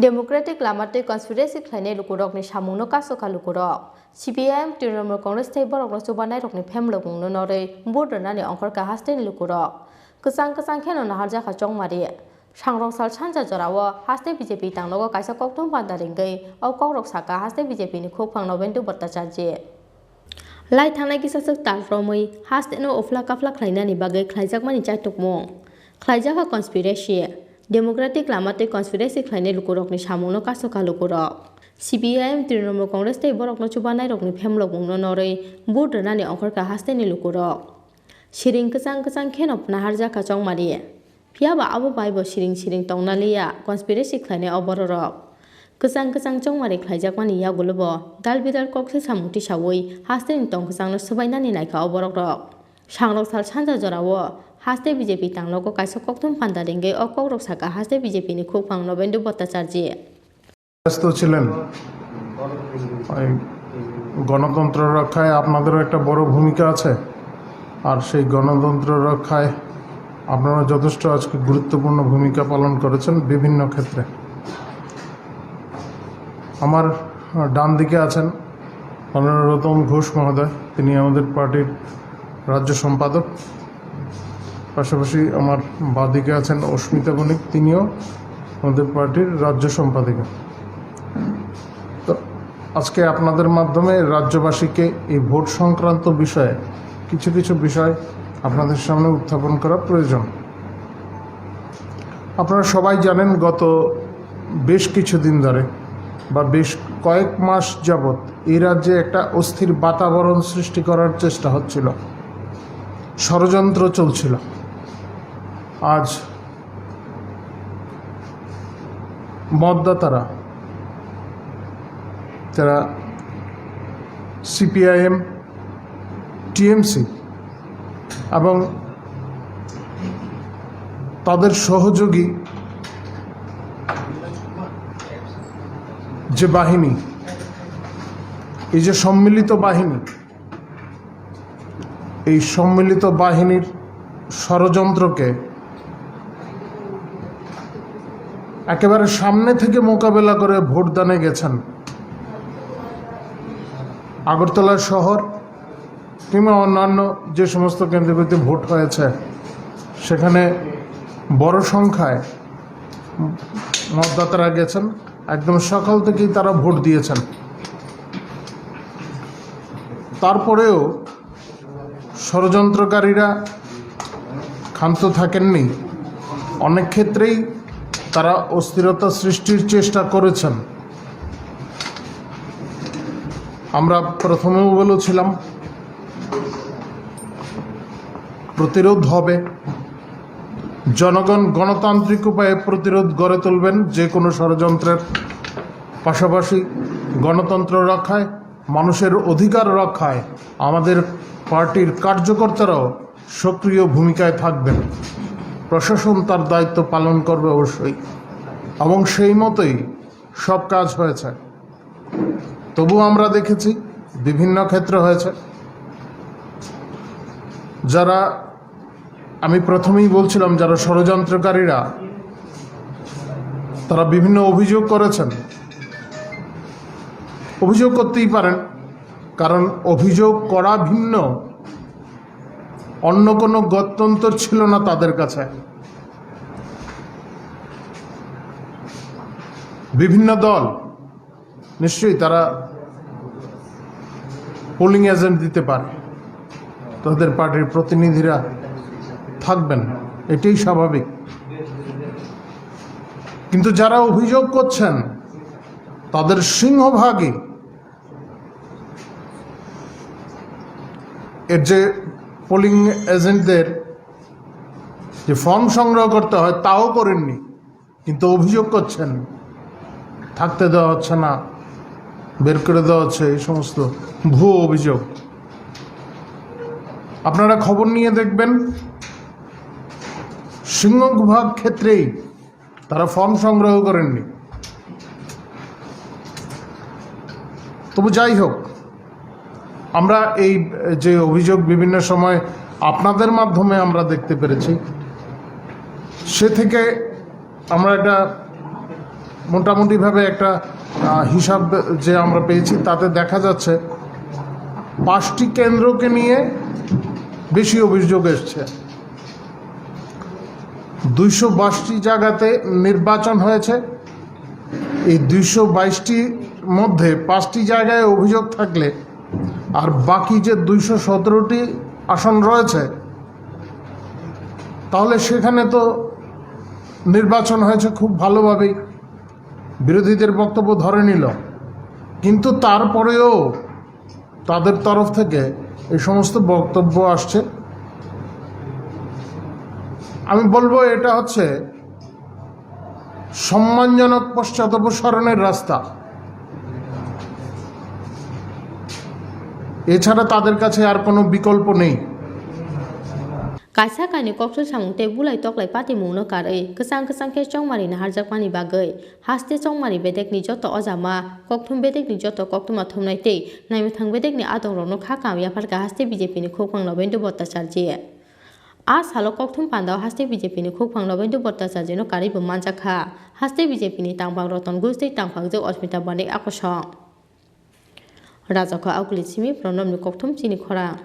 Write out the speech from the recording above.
Democratic लामाते conspiracy खालायनाय लुकुरकनि सामुंनो कासोखा लुकुरक CPIM Trinamool Congress बरकनो चुबानाय रकनि फेमलो बुंनो नरै बुद्रनानि अंखरका हास्तेनि लुकुरक Kwchang खेनो नाहारजाखा चंगमारि सांरंसाल सानजा जरावो हास्ते BJP तांनोगो काइसा कक्तुम पान्दारिंगै औ कौरक साका हास्ते BJP नि खुफां नवेन्दु भट्टाचार्य लाइ थांनाय किसासक तालफ्रमै हास्तेनो अफ्ला काफ्ला खालायनायनि बागै खालायजाकमानि चाइटुकमुं खालायजाखा कन्सपिरेसी डेमोक्रेटिक लामाते कन्सपिरेसी खालायनाय लुकुरकनि सामुंनो कासोखा लुकुरक CPIM तृणमूल कांग्रेस बरकनो चुबानाय रकनि फेमलो बुंनो नरै बुद्रनानि अंखरका हास्तेनि लुकुरक सिरिं Kwchang खेनो नाहारजाखा चंगमारि फियाबा आबो बायबो सिरिं तंनालिया कन्सपिरेसी खालायनाय अबररक Kwchang चंगमारि खालायजाकमानि यागुलबो दाल बिदाल कक्से सामुंथि सावै हास्तेनि तं Kwchangनो सोबायनानि नायखा अबररक सांरंसाल सानजा जरावो हास्ते BJP तांनोगो काइसा कक्तुम पान्दारिंगै औ कौरक साका हास्ते BJP नि खुफां नवेन्दु भट्टाचार्य ব্যস্ত ছিলেন গণতন্ত্র রক্ষায় আপনাদেরও একটা বড় ভূমিকা আছে আর সেই গণতন্ত্র রক্ষায় আপনারা যথেষ্ট আজকে গুরুত্বপূর্ণ ভূমিকা পালন করেছেন বিভিন্ন ক্ষেত্রে আমার ডান দিকে আছেন রতন ঘোষ মহোদয় তিনি আমাদের পার্টির রাজ্য সম্পাদক পাশাপাশি আমার বাঁ দিকে আছেন অস্মিতা বণিক তিনিও আমাদের পার্টির রাজ্য সম্পাদিকা তো আজকে আপনাদের মাধ্যমে রাজ্যবাসীকে এই ভোট সংক্রান্ত বিষয়ে কিছু বিষয় আপনাদের সামনে উত্থাপন করা প্রয়োজন আপনারা সবাই জানেন গত বেশ কিছুদিন ধরে বা বেশ কয়েক মাস যাবৎ এই রাজ্যে একটা অস্থির বাতাবরণ সৃষ্টি করার চেষ্টা হচ্ছিল ষড়যন্ত্র চলছিল আজ মতদাতারা যারা CPIM TMC এবং তাদের সহযোগী যে বাহিনী এই যে সম্মিলিত বাহিনী এই সম্মিলিত বাহিনীর ষড়যন্ত্রকে একেবারে সামনে থেকে মোকাবেলা করে ভোটদানে গেছেন আগরতলা শহর কিংবা অন্যান্য যে সমস্ত কেন্দ্রগুলিতে ভোট হয়েছে সেখানে বড় সংখ্যায় মতদাতারা গেছেন একদম সকাল থেকেই তারা ভোট দিয়েছেন তারপরেও ষড়যন্ত্রকারীরা ক্ষান্ত থাকেননি অনেক ক্ষেত্রেই তারা অস্থিরতা সৃষ্টির চেষ্টা করেছেন আমরা প্রথমেও বলেছিলাম প্রতিরোধ হবে জনগণ গণতান্ত্রিক উপায়ে প্রতিরোধ গড়ে তুলবেন যে কোনো ষড়যন্ত্রের পাশাপাশি গণতন্ত্র রক্ষায় মানুষের অধিকার রক্ষায় আমাদের পার্টির কার্যকর্তারাও সক্রিয় ভূমিকায় থাকবেন প্রশাসন তার দায়িত্ব পালন করবে অবশ্যই এবং সেই মতোই সব কাজ হয়েছে তবু আমরা দেখেছি বিভিন্ন ক্ষেত্রে হয়েছে যারা আমি প্রথমেই বলছিলাম যারা ষড়যন্ত্রকারীরা তারা বিভিন্ন অভিযোগ করেছেন অভিযোগ করতেই পারেন কারণ অভিযোগ করা ভিন্ন অন্য কোনো গত্যন্তর ছিল না তাদের কাছে বিভিন্ন দল নিশ্চয়ই তারা পোলিং এজেন্ট দিতে পারে তাদের পার্টির প্রতিনিধিরা থাকবেন এটাই স্বাভাবিক কিন্তু যারা অভিযোগ করছেন তাদের সিংহভাগই এর যে পোলিং এজেন্টদের যে ফর্ম সংগ্রহ করতে হয় তাও করেননি কিন্তু অভিযোগ করছেন থাকতে দেওয়া হচ্ছে না বের করে দেওয়া হচ্ছে এই সমস্ত ভুয়ো অভিযোগ আপনারা খবর নিয়ে দেখবেন সিংহভাগ ক্ষেত্রেই তারা ফর্ম সংগ্রহ করেননি তবু যাই হোক আমরা এই যে অভিযোগ বিভিন্ন সময় আপনাদের মাধ্যমে আমরা দেখতে পেরেছি সে থেকে আমরা একটা মোটামুটিভাবে একটা হিসাব যে আমরা পেয়েছি তাতে দেখা যাচ্ছে 5টি কেন্দ্রকে নিয়ে বেশি অভিযোগ এসছে। 222টি জায়গাতে নির্বাচন হয়েছে। এই 222টির মধ্যে 5টি জায়গায় অভিযোগ থাকলে আর বাকি যে 217টি আসন রয়েছে, তাহলে সেখানে তো নির্বাচন হয়েছে খুব ভালোভাবেই, বিরোধীদের বক্তব্য ধরে নিল। কিন্তু তারপরেও তাদের তরফ থেকে এই সমস্ত বক্তব্য আসছে। আমি বলবো এটা হচ্ছে সম্মানজনক পশ্চাদপসরণের রাস্তা, এছাড়া তাদের কাছে আর কোনো বিকল্প নেই। Kaisa kani kokso samung te bulai toklai pati mungno karai Kwchang ke Chongmari na harjakmani bagai Haste Chongmari bedek ni Jotto ojama kokthum bedek ni Jotto koktuma thumnai te naimithang bedek ni adong rokno Khakaham Yapharkha Haste BJP ni Khokphang Lobendo Bhattacharji a salo kokthum pandao Haste BJP ni Khokphang Lobendo Bhattacharji no kari bo manjakha Haste BJP ni tangphang roton gusti tangphang je Osmita Banik akosong Rajakha Aukli Simi Pronom ni kokthum Chini Khorang